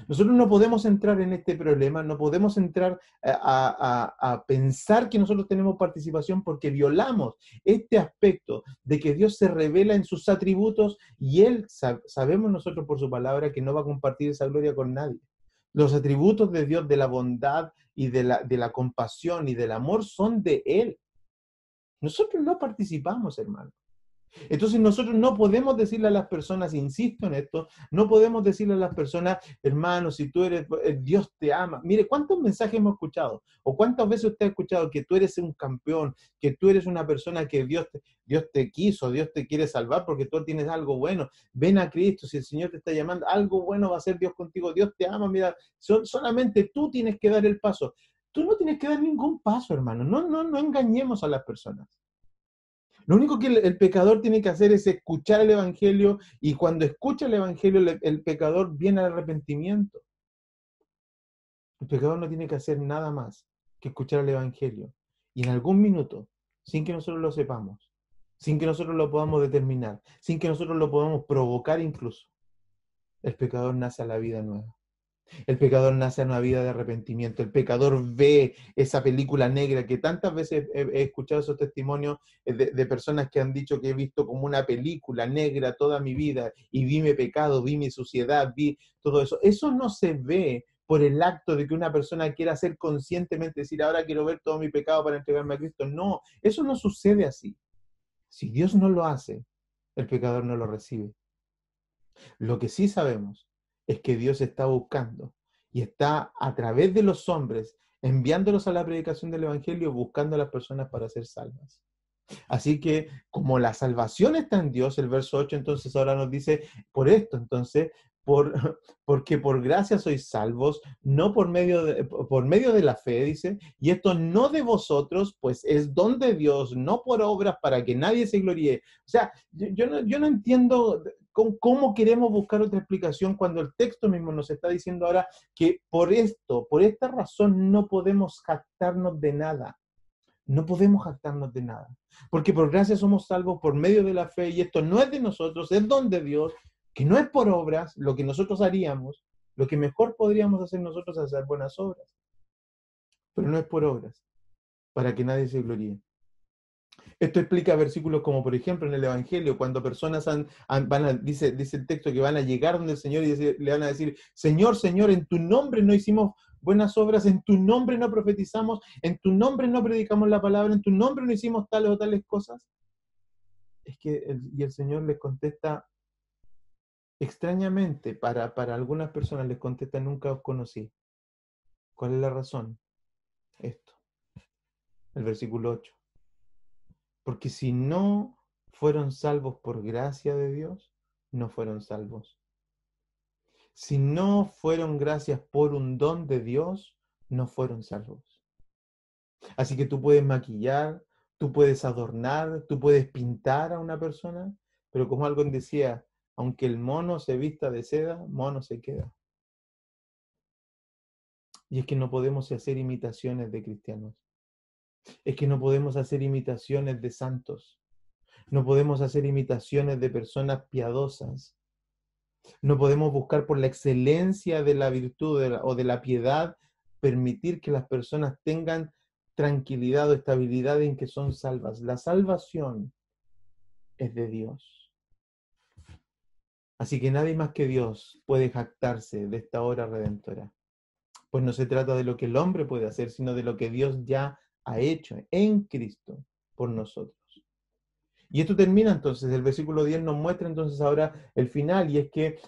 Nosotros no podemos entrar en este problema, no podemos entrar a pensar que nosotros tenemos participación, porque violamos este aspecto de que Dios se revela en sus atributos, y Él, sabemos nosotros por su palabra, que no va a compartir esa gloria con nadie. Los atributos de Dios, de la bondad y de la compasión y del amor, son de Él. Nosotros no participamos, hermano. Entonces nosotros no podemos decirle a las personas, insisto en esto, no podemos decirle a las personas, hermano, si tú eres, Dios te ama. Mire, ¿cuántos mensajes hemos escuchado? ¿O cuántas veces usted ha escuchado que tú eres un campeón, que tú eres una persona que Dios te quiso, Dios te quiere salvar porque tú tienes algo bueno? Ven a Cristo, si el Señor te está llamando, algo bueno va a hacer Dios contigo, Dios te ama, mira, solamente tú tienes que dar el paso. Tú no tienes que dar ningún paso, hermano, no engañemos a las personas. Lo único que el pecador tiene que hacer es escuchar el Evangelio, y cuando escucha el Evangelio, el pecador viene al arrepentimiento. El pecador no tiene que hacer nada más que escuchar el Evangelio. Y en algún minuto, sin que nosotros lo sepamos, sin que nosotros lo podamos determinar, sin que nosotros lo podamos provocar incluso, el pecador nace a la vida nueva. El pecador nace a una vida de arrepentimiento. El pecador ve esa película negra que tantas veces he escuchado esos testimonios de personas que han dicho que he visto como una película negra toda mi vida y vi mi pecado, vi mi suciedad, vi todo eso. Eso no se ve por el acto de que una persona quiera hacer conscientemente, decir, ahora quiero ver todo mi pecado para entregarme a Cristo. No, eso no sucede así. Si Dios no lo hace, el pecador no lo recibe. Lo que sí sabemos es que Dios está buscando y está a través de los hombres enviándolos a la predicación del Evangelio, buscando a las personas para ser salvas. Así que como la salvación está en Dios, el verso 8 entonces ahora nos dice, por esto entonces, porque por gracia sois salvos, no por medio de la fe, dice, y esto no de vosotros, pues es don de Dios, no por obras para que nadie se gloríe. O sea, yo no entiendo cómo queremos buscar otra explicación cuando el texto mismo nos está diciendo ahora que por esto, por esta razón no podemos jactarnos de nada. No podemos jactarnos de nada, porque por gracia somos salvos por medio de la fe y esto no es de nosotros, es don de Dios, que no es por obras, lo que nosotros haríamos, lo que mejor podríamos hacer nosotros es hacer buenas obras, pero no es por obras, para que nadie se gloríe. Esto explica versículos como, por ejemplo, en el Evangelio, cuando personas dice el texto que van a llegar donde el Señor y le van a decir, Señor, Señor, en tu nombre no hicimos buenas obras, en tu nombre no profetizamos, en tu nombre no predicamos la palabra, en tu nombre no hicimos tales o tales cosas. Y el Señor les contesta extrañamente, para algunas personas les contesta, nunca os conocí. ¿Cuál es la razón? Esto, el versículo 8. Porque si no fueron salvos por gracia de Dios, no fueron salvos. Si no fueron gracias por un don de Dios, no fueron salvos. Así que tú puedes maquillar, tú puedes adornar, tú puedes pintar a una persona, pero como alguien decía, aunque el mono se vista de seda, mono se queda. Y es que no podemos hacer imitaciones de cristianos. Es que no podemos hacer imitaciones de santos. No podemos hacer imitaciones de personas piadosas. No podemos buscar por la excelencia de la virtud o de la piedad, permitir que las personas tengan tranquilidad o estabilidad en que son salvas. La salvación es de Dios. Así que nadie más que Dios puede jactarse de esta obra redentora. Pues no se trata de lo que el hombre puede hacer, sino de lo que Dios ya ha hecho en Cristo por nosotros. Y esto termina entonces, el versículo 10 nos muestra entonces ahora el final, y es que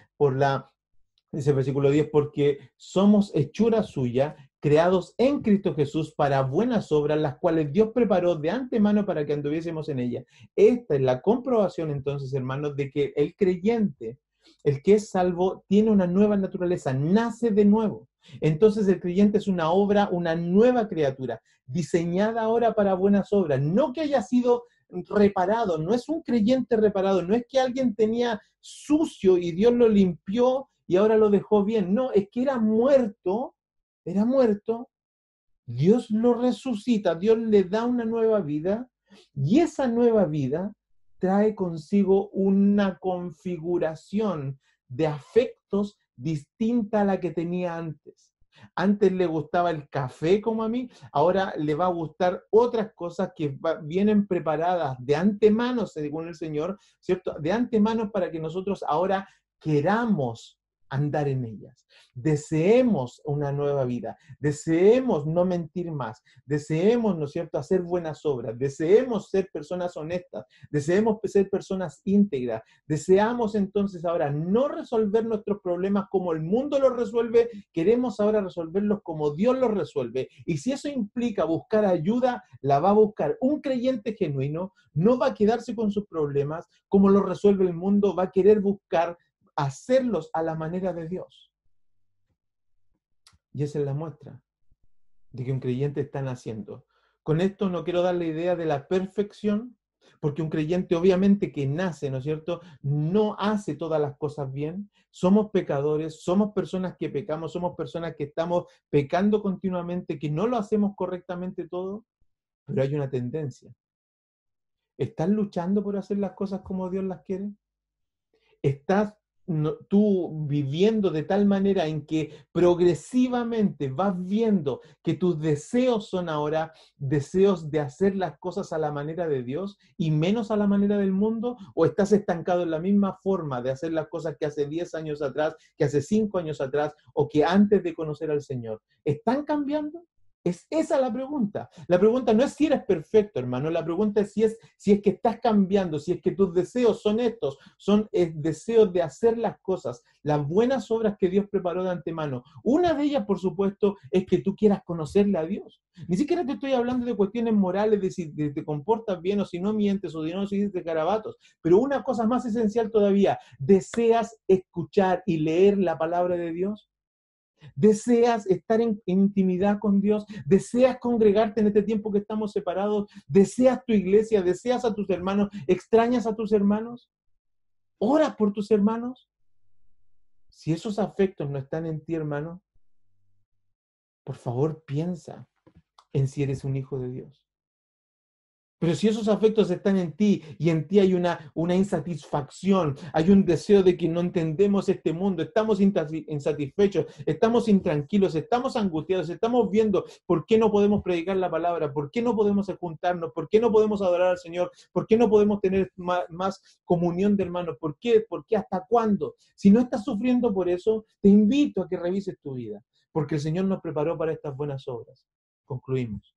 dice el versículo 10, porque somos hechura suya, creados en Cristo Jesús para buenas obras, las cuales Dios preparó de antemano para que anduviésemos en ellas. Esta es la comprobación entonces, hermanos, de que el creyente, el que es salvo, tiene una nueva naturaleza, nace de nuevo. Entonces el creyente es una obra, una nueva criatura, diseñada ahora para buenas obras, no que haya sido reparado, no es un creyente reparado, no es que alguien tenía sucio y Dios lo limpió y ahora lo dejó bien, no, es que era muerto, Dios lo resucita, Dios le da una nueva vida y esa nueva vida trae consigo una configuración de afectos distinta a la que tenía antes. Antes le gustaba el café como a mí, ahora le va a gustar otras cosas que vienen preparadas de antemano, según el Señor, ¿cierto? De antemano para que nosotros ahora queramos andar en ellas. Deseemos una nueva vida, deseemos no mentir más, deseemos, ¿no es cierto?, hacer buenas obras, deseemos ser personas honestas, deseemos ser personas íntegras, deseamos entonces ahora no resolver nuestros problemas como el mundo los resuelve, queremos ahora resolverlos como Dios los resuelve. Y si eso implica buscar ayuda, la va a buscar. Un creyente genuino no va a quedarse con sus problemas como los resuelve el mundo, va a querer buscar hacerlos a la manera de Dios. Y esa es la muestra de que un creyente está naciendo. Con esto no quiero dar la idea de la perfección, porque un creyente obviamente que nace, ¿no es cierto?, no hace todas las cosas bien. Somos pecadores, somos personas que pecamos, somos personas que estamos pecando continuamente, que no lo hacemos correctamente todo, pero hay una tendencia. ¿Estás luchando por hacer las cosas como Dios las quiere? ¿Estás tú viviendo de tal manera en que progresivamente vas viendo que tus deseos son ahora deseos de hacer las cosas a la manera de Dios y menos a la manera del mundo, o estás estancado en la misma forma de hacer las cosas que hace 10 años atrás, que hace 5 años atrás o que antes de conocer al Señor? ¿Están cambiando? Es esa la pregunta. La pregunta no es si eres perfecto, hermano. La pregunta es si es que estás cambiando, si es que tus deseos son estos, son deseos de hacer las cosas, las buenas obras que Dios preparó de antemano. Una de ellas, por supuesto, es que tú quieras conocerle a Dios. Ni siquiera te estoy hablando de cuestiones morales, de si te comportas bien o si no mientes o si no dices garabatos. Pero una cosa más esencial todavía, ¿deseas escuchar y leer la palabra de Dios? ¿Deseas estar en intimidad con Dios? ¿Deseas congregarte en este tiempo que estamos separados? ¿Deseas tu iglesia? ¿Deseas a tus hermanos? ¿Extrañas a tus hermanos? ¿Oras por tus hermanos? Si esos afectos no están en ti, hermano, por favor piensa en si eres un hijo de Dios. Pero si esos afectos están en ti y en ti hay una insatisfacción, hay un deseo de que no entendemos este mundo, estamos insatisfechos, estamos intranquilos, estamos angustiados, estamos viendo por qué no podemos predicar la palabra, por qué no podemos juntarnos, por qué no podemos adorar al Señor, por qué no podemos tener más comunión de hermanos, ¿por qué? ¿Hasta cuándo? Si no estás sufriendo por eso, te invito a que revises tu vida, porque el Señor nos preparó para estas buenas obras. Concluimos.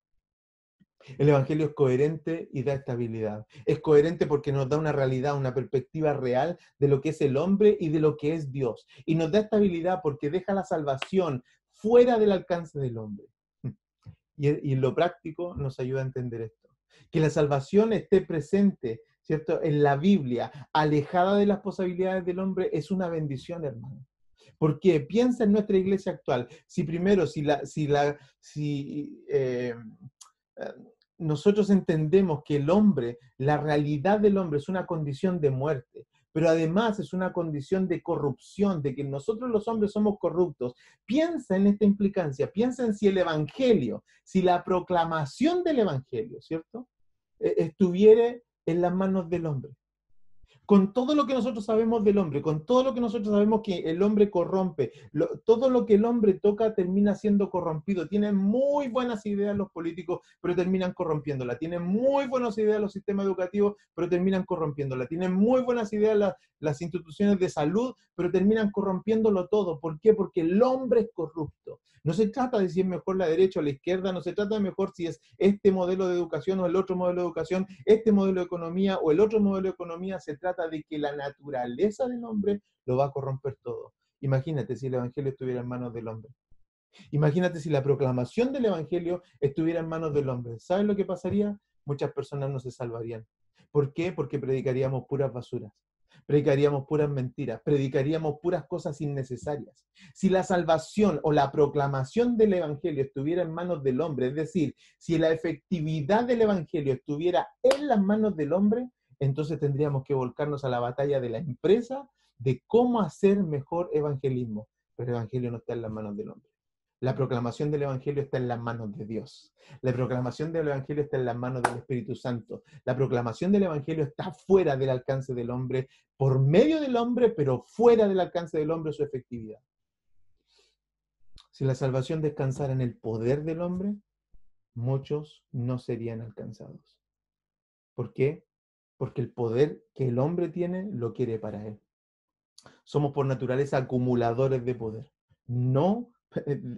El Evangelio es coherente y da estabilidad. Es coherente porque nos da una realidad, una perspectiva real de lo que es el hombre y de lo que es Dios. Y nos da estabilidad porque deja la salvación fuera del alcance del hombre. Y en lo práctico nos ayuda a entender esto. Que la salvación esté presente, ¿cierto? En la Biblia, alejada de las posibilidades del hombre, es una bendición, hermano. Porque piensa en nuestra iglesia actual. Si primero, eh, nosotros entendemos que el hombre, la realidad del hombre es una condición de muerte, pero además es una condición de corrupción, de que nosotros los hombres somos corruptos. Piensa en esta implicancia, piensa en si el evangelio, si la proclamación del evangelio, ¿cierto? Estuviera en las manos del hombre. Con todo lo que nosotros sabemos del hombre, con todo lo que nosotros sabemos que el hombre corrompe, todo lo que el hombre toca termina siendo corrompido. Tienen muy buenas ideas los políticos, pero terminan corrompiéndola. Tienen muy buenas ideas los sistemas educativos, pero terminan corrompiéndola. Tienen muy buenas ideas las instituciones de salud, pero terminan corrompiéndolo todo. ¿Por qué? Porque el hombre es corrupto. No se trata de si es mejor la derecha o la izquierda, no se trata de mejor si es este modelo de educación o el otro modelo de educación, este modelo de economía o el otro modelo de economía. Se trata de que la naturaleza del hombre lo va a corromper todo. Imagínate si el evangelio estuviera en manos del hombre. Imagínate si la proclamación del evangelio estuviera en manos del hombre. ¿Sabes lo que pasaría? Muchas personas no se salvarían. ¿Por qué? Porque predicaríamos puras basuras. Predicaríamos puras mentiras, predicaríamos puras cosas innecesarias. Si la salvación o la proclamación del evangelio estuviera en manos del hombre, es decir, si la efectividad del evangelio estuviera en las manos del hombre, entonces tendríamos que volcarnos a la batalla de la empresa de cómo hacer mejor evangelismo. Pero el evangelio no está en las manos del hombre. La proclamación del Evangelio está en las manos de Dios. La proclamación del Evangelio está en las manos del Espíritu Santo. La proclamación del Evangelio está fuera del alcance del hombre, por medio del hombre, pero fuera del alcance del hombre su efectividad. Si la salvación descansara en el poder del hombre, muchos no serían alcanzados. ¿Por qué? Porque el poder que el hombre tiene lo quiere para él. Somos por naturaleza acumuladores de poder, no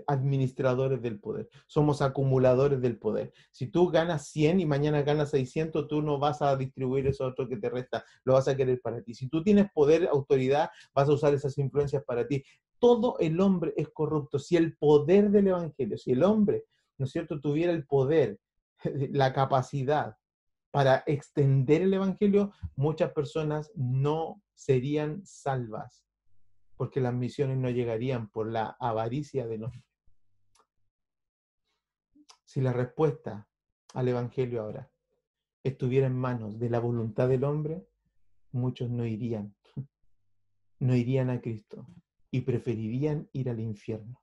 administradores del poder. Somos acumuladores del poder. Si tú ganas 100 y mañana ganas 600, tú no vas a distribuir eso otro que te resta, lo vas a querer para ti. Si tú tienes poder, autoridad, vas a usar esas influencias para ti. Todo el hombre es corrupto. Si el poder del evangelio, si el hombre, ¿no es cierto?, tuviera el poder, la capacidad para extender el evangelio, muchas personas no serían salvas, porque las misiones no llegarían por la avaricia del hombre. Si la respuesta al evangelio ahora estuviera en manos de la voluntad del hombre, muchos no irían a Cristo y preferirían ir al infierno.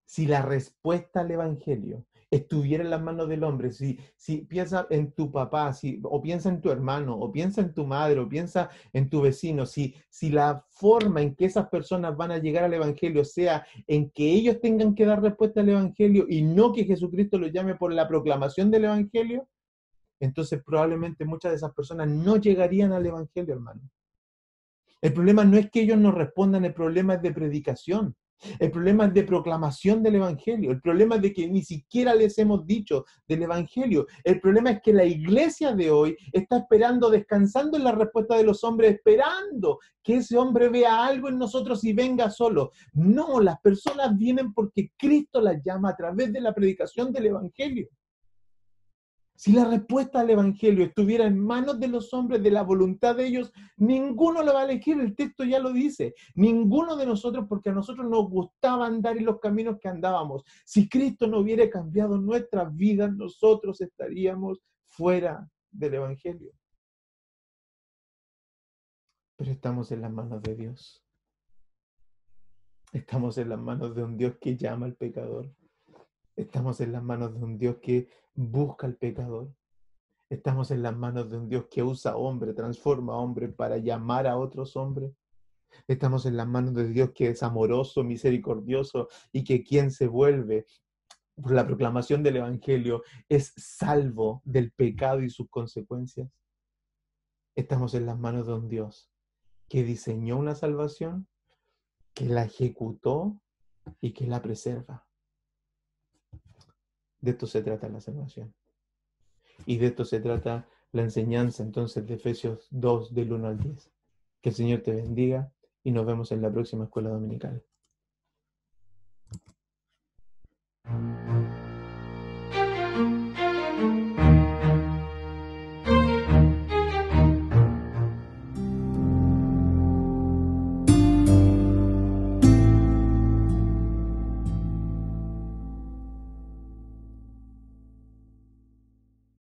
Si la respuesta al evangelio estuviera en las manos del hombre, si piensa en tu papá, o piensa en tu hermano, o piensa en tu madre, o piensa en tu vecino, si la forma en que esas personas van a llegar al Evangelio sea en que ellos tengan que dar respuesta al Evangelio y no que Jesucristo los llame por la proclamación del Evangelio, entonces probablemente muchas de esas personas no llegarían al Evangelio, hermano. El problema no es que ellos no respondan, el problema es de predicación. El problema es de proclamación del Evangelio. El problema es de que ni siquiera les hemos dicho del Evangelio. El problema es que la iglesia de hoy está esperando, descansando en la respuesta de los hombres, esperando que ese hombre vea algo en nosotros y venga solo. No, las personas vienen porque Cristo las llama a través de la predicación del Evangelio. Si la respuesta al Evangelio estuviera en manos de los hombres, de la voluntad de ellos, ninguno lo va a elegir, el texto ya lo dice. Ninguno de nosotros, porque a nosotros nos gustaba andar en los caminos que andábamos. Si Cristo no hubiera cambiado nuestras vidas, nosotros estaríamos fuera del Evangelio. Pero estamos en las manos de Dios. Estamos en las manos de un Dios que llama al pecador. Estamos en las manos de un Dios que busca al pecador. Estamos en las manos de un Dios que usa hombre, transforma hombre para llamar a otros hombres. Estamos en las manos de Dios que es amoroso, misericordioso y que quien se vuelve por la proclamación del Evangelio es salvo del pecado y sus consecuencias. Estamos en las manos de un Dios que diseñó una salvación, que la ejecutó y que la preserva. De esto se trata la salvación. Y de esto se trata la enseñanza entonces de Efesios 2 del 1 al 10. Que el Señor te bendiga y nos vemos en la próxima escuela dominical.